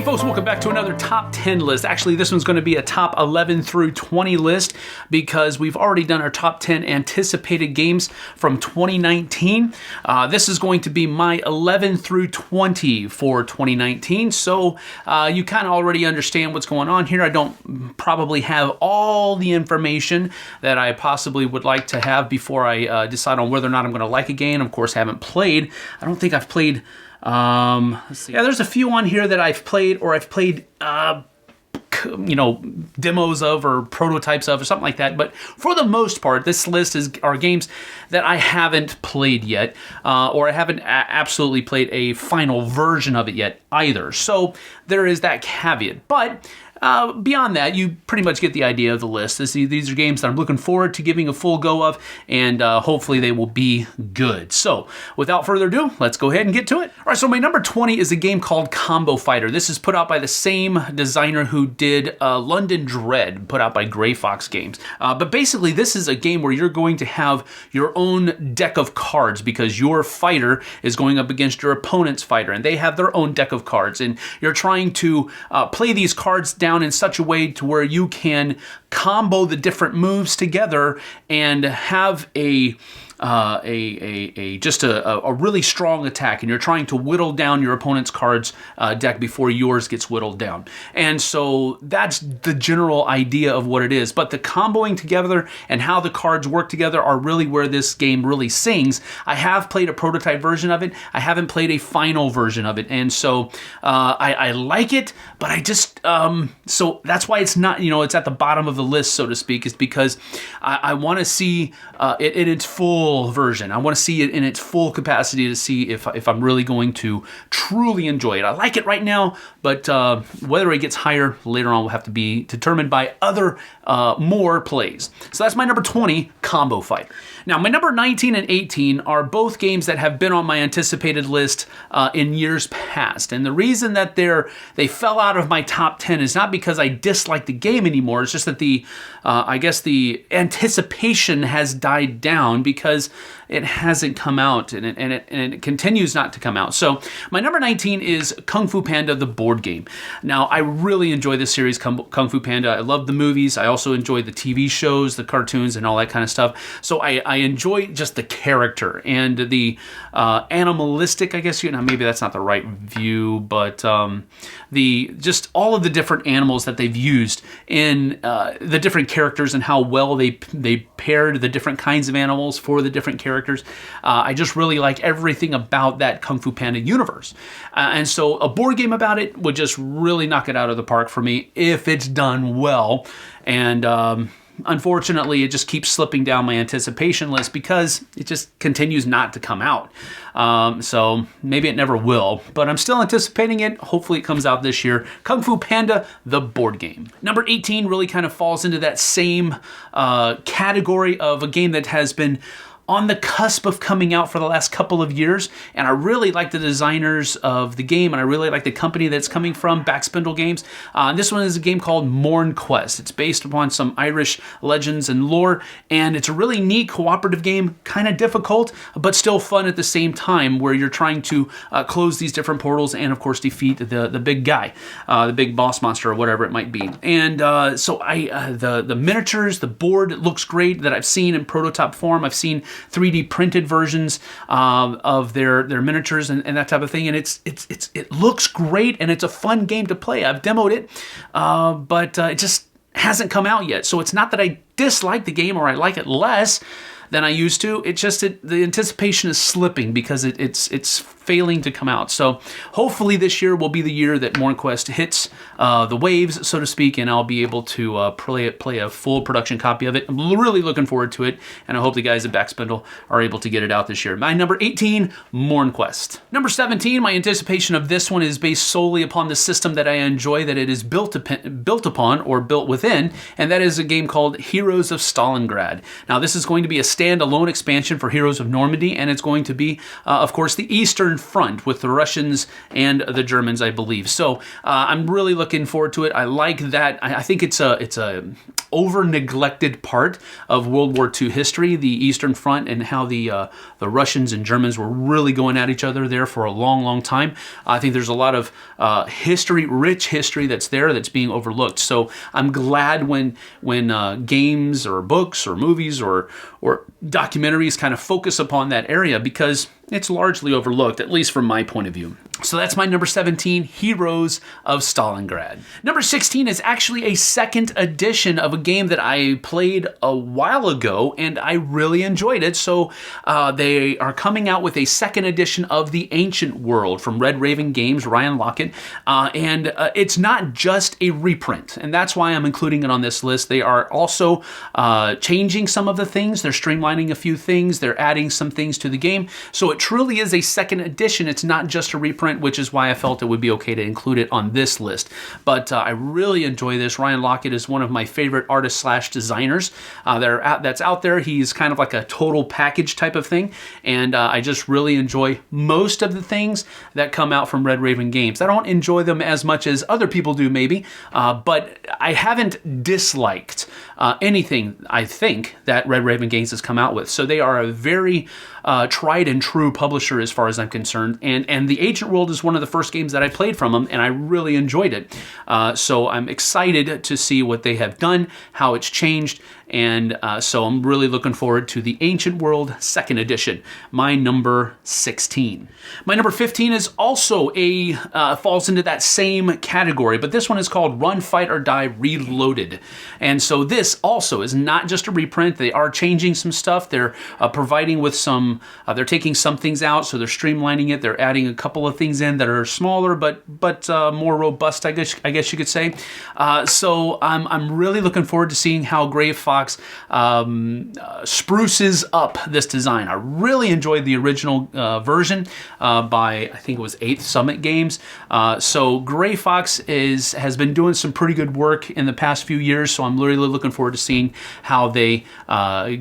folks, welcome back to another top 10 list. Actually, this one's going to be a top 11 through 20 list because we've already done our top 10 anticipated games from 2019. This is going to be my 11 through 20 for 2019. So you kind of already understand what's going on here. I don't probably have all the information that I possibly would like to have before I decide on whether or not I'm going to like a game. Of course, I haven't played. I don't think I've played... let's see. Yeah, there's a few on here that I've played, or I've played, demos of or prototypes of or something like that. But for the most part, this list are games that I haven't played yet, or I haven't absolutely played a final version of it yet either. So there is that caveat. But beyond that, you pretty much get the idea of the list. These are games that I'm looking forward to giving a full go of, and hopefully they will be good. So, without further ado, let's go ahead and get to it. All right, so my number 20 is a game called Combo Fighter. This is put out by the same designer who did London Dread, put out by Gray Fox Games. But basically, this is a game where you're going to have your own deck of cards because your fighter is going up against your opponent's fighter, and they have their own deck of cards, and you're trying to play these cards down in such a way to where you can combo the different moves together and have a really strong attack, and you're trying to whittle down your opponent's cards deck before yours gets whittled down. And so that's the general idea of what it is. But the comboing together and how the cards work together are really where this game really sings. I have played a prototype version of it. I haven't played a final version of it. And so I like it, but I just, so that's why it's not, it's at the bottom of the list, so to speak, is because I want to see it in its full version. I want to see it in its full capacity to see if I'm really going to truly enjoy it. I like it right now, but whether it gets higher later on will have to be determined by other more plays. So that's my number 20, Combo Fighter. Now, my number 19 and 18 are both games that have been on my anticipated list in years past. And the reason that they fell out of my top 10 is not because I dislike the game anymore. It's just that I guess the anticipation has died down because it hasn't come out, and it continues not to come out. So my number 19 is Kung Fu Panda, the board game. Now, I really enjoy this series, Kung Fu Panda. I love the movies. I also enjoy the TV shows, the cartoons, and all that kind of stuff. So I enjoy just the character and the animalistic, I guess, maybe that's not the right view, but just all of the different animals that they've used in the different characters and how well they paired the different kinds of animals for the different characters. I just really like everything about that Kung Fu Panda universe. And so a board game about it would just really knock it out of the park for me if it's done well. And unfortunately, it just keeps slipping down my anticipation list because it just continues not to come out. So maybe it never will, but I'm still anticipating it. Hopefully it comes out this year. Kung Fu Panda, the board game. Number 18 really kind of falls into that same category of a game that has been on the cusp of coming out for the last couple of years, and I really like the designers of the game, and I really like the company that's coming from, Backspindle Games. This one is a game called Morn Quest. It's based upon some Irish legends and lore, and it's a really neat cooperative game, kind of difficult, but still fun at the same time, where you're trying to close these different portals and, of course, defeat the big guy, the big boss monster or whatever it might be. And so the miniatures, the board looks great that I've seen in prototype form. I've seen 3D printed versions of their miniatures and that type of thing, and it looks great, and it's a fun game to play. I've demoed it, but it just hasn't come out yet. So it's not that I dislike the game or I like it less than I used to. It's just the anticipation is slipping because it's failing to come out. So hopefully this year will be the year that Morn Quest hits the waves, so to speak, and I'll be able to play a full production copy of it. I'm really looking forward to it, and I hope the guys at Backspindle are able to get it out this year. My number 18, Morn Quest. Number 17, my anticipation of this one is based solely upon the system that I enjoy, that it is built upon or built within, and that is a game called Heroes of Stalingrad. Now, this is going to be a standalone expansion for Heroes of Normandy, and it's going to be, of course, the Eastern Front with the Russians and the Germans, I believe. So I'm really looking forward to it. I like that. I think it's a over-neglected part of World War II history, the Eastern Front, and how the Russians and Germans were really going at each other there for a long, long time. I think there's a lot of rich history that's there that's being overlooked. So I'm glad when games or books or movies or documentaries kind of focus upon that area, because it's largely overlooked, at least from my point of view. So that's my number 17, Heroes of Stalingrad. Number 16 is actually a second edition of a game that I played a while ago, and I really enjoyed it. So they are coming out with a second edition of The Ancient World from Red Raven Games, Ryan Lockett, and it's not just a reprint, and that's why I'm including it on this list. They are also changing some of the things. They're streamlining a few things. They're adding some things to the game. So it truly is a second edition. It's not just a reprint, which is why I felt it would be okay to include it on this list. But I really enjoy this. Ryan Lockett is one of my favorite artists/designers that's out there. He's kind of like a total package type of thing, and I just really enjoy most of the things that come out from Red Raven Games. I don't enjoy them as much as other people do, maybe, but I haven't disliked anything, I think, that Red Raven Games has come out with. So they are a very tried and true publisher as far as I'm concerned, and The Ancient World is one of the first games that I played from them, and I really enjoyed it. So I'm excited to see what they have done, how it's changed, and so I'm really looking forward to The Ancient World 2nd Edition, my number 16. My number 15 is also falls into that same category, but this one is called Run, Fight, or Die Reloaded. And so this also is not just a reprint. They are changing some stuff. They're providing with some, they're taking some things out, so they're streamlining it. They're adding a couple of things in that are smaller, but more robust, I guess you could say. So I'm really looking forward to seeing how Grey Fox spruces up this design. I really enjoyed the original version by, I think it was 8th Summit Games. So Grey Fox has been doing some pretty good work in the past few years, so I'm really looking forward to seeing how they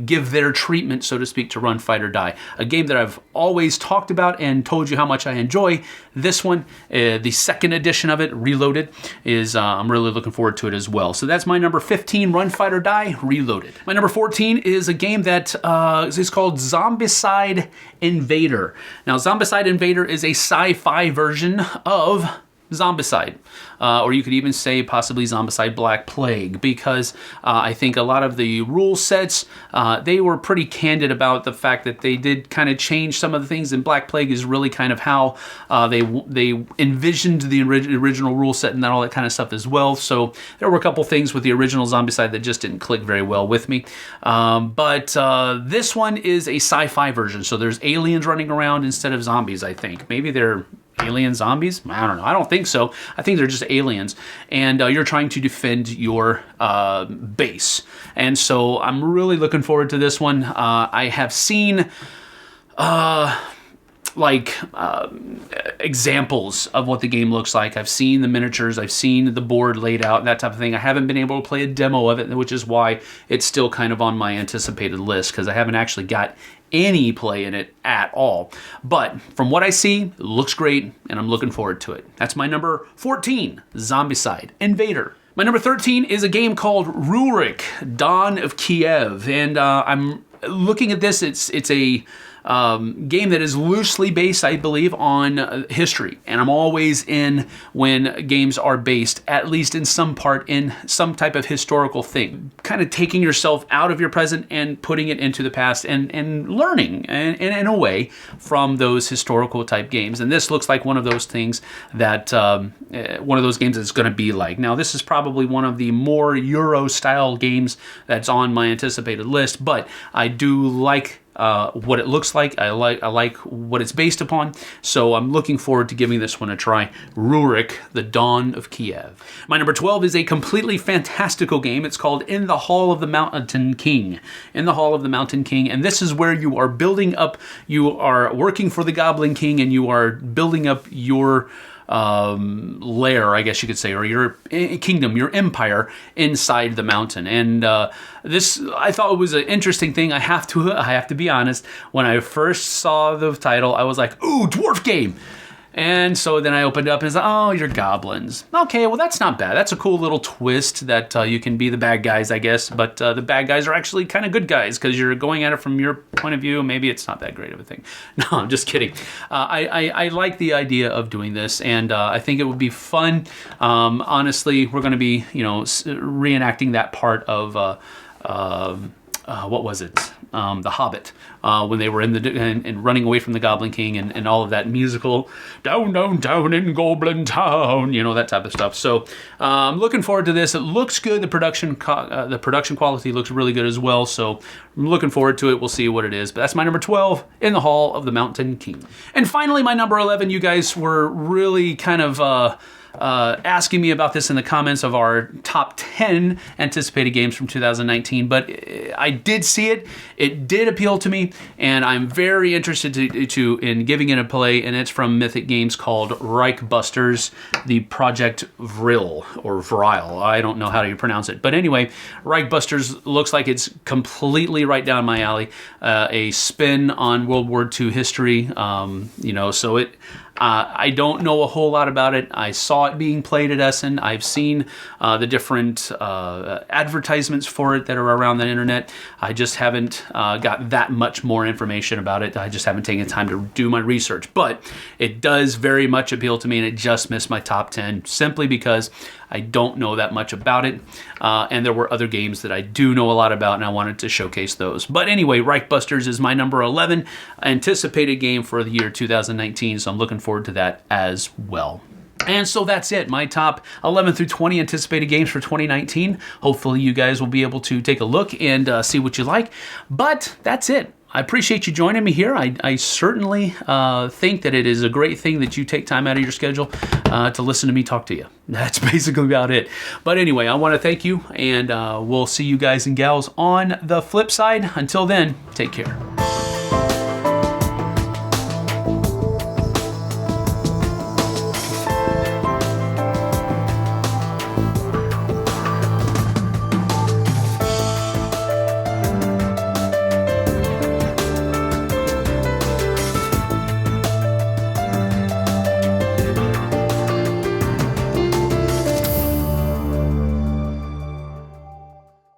give their treatment, so to speak, to Run, Fight, or Die. A game that I've always talked about and told you how much I enjoy. This one, the 2nd edition of it, Reloaded, is I'm really looking forward to it as well. So that's my number 15, Run, Fight, or Die, Reloaded. My number 14 is a game that is called Zombicide Invader. Now, Zombicide Invader is a sci-fi version of Zombicide, or you could even say possibly Zombicide Black Plague, because I think a lot of the rule sets, they were pretty candid about the fact that they did kind of change some of the things, and Black Plague is really kind of how they envisioned the original rule set and all that kind of stuff as well. So there were a couple things with the original Zombicide that just didn't click very well with me. But this one is a sci-fi version, so there's aliens running around instead of zombies, I think. Maybe they're alien zombies? I don't know. I don't think so. I think they're just aliens. And you're trying to defend your base. And so I'm really looking forward to this one. I have seen examples of what the game looks like. I've seen the miniatures, I've seen the board laid out, that type of thing. I haven't been able to play a demo of it, which is why it's still kind of on my anticipated list, because I haven't actually got any play in it at all. But from what I see, it looks great, and I'm looking forward to it. That's my number 14, Zombicide Invader. My number 13 is a game called Rurik, Dawn of Kiev, and I'm looking at this. It's a game that is loosely based, I believe, on history. And I'm always in when games are based, at least in some part, in some type of historical thing. Kind of taking yourself out of your present and putting it into the past and learning, and in a way, from those historical type games. And this looks like one of those things that, one of those games that's going to be like. Now, this is probably one of the more Euro-style games that's on my anticipated list, but I do like what it looks like. I like what it's based upon, so I'm looking forward to giving this one a try. Rurik, the Dawn of Kiev. My number 12 is a completely fantastical game. It's called In the Hall of the Mountain King. In the Hall of the Mountain King, and this is where you are building up, you are working for the Goblin King, and you are building up your lair, I guess you could say, or your kingdom, your empire inside the mountain. And this, I thought it was an interesting thing. I have to be honest. When I first saw the title, I was like, "Ooh, dwarf game!" And so then I opened up and it's like, oh, you're goblins. Okay, well, that's not bad. That's a cool little twist that you can be the bad guys, I guess. But the bad guys are actually kind of good guys because you're going at it from your point of view. Maybe it's not that great of a thing. No, I'm just kidding. I like the idea of doing this, and I think it would be fun. Honestly, we're going to be, reenacting that part of what was it? The Hobbit, when they were and running away from the Goblin King and all of that musical down, down, down in Goblin Town, that type of stuff. So I'm looking forward to this. It looks good. The production quality looks really good as well. So I'm looking forward to it. We'll see what it is. But that's my number 12 in the Hall of the Mountain King. And finally, my number 11. You guys were really kind of asking me about this in the comments of our top 10 anticipated games from 2019, but I did see it. It did appeal to me, and I'm very interested in giving it a play, and it's from Mythic Games called Reich Busters, the Project Vril, or Vril. I don't know how you pronounce it. But anyway, Reich Busters looks like it's completely right down my alley. A spin on World War II history, so it... I don't know a whole lot about it. I saw it being played at Essen. I've seen the different advertisements for it that are around the internet. I just haven't got that much more information about it. I just haven't taken time to do my research. But it does very much appeal to me, and it just missed my top 10 simply because I don't know that much about it. And there were other games that I do know a lot about, and I wanted to showcase those. But anyway, Reich Busters is my number 11 anticipated game for the year 2019, so I'm looking forward to that as well. And so that's it, my top 11 through 20 anticipated games for 2019. Hopefully you guys will be able to take a look and see what you like. But that's it. I appreciate you joining me here. I certainly think that it is a great thing that you take time out of your schedule to listen to me talk to you. That's basically about it. But anyway, I want to thank you, and we'll see you guys and gals on the flip side. Until then, take care.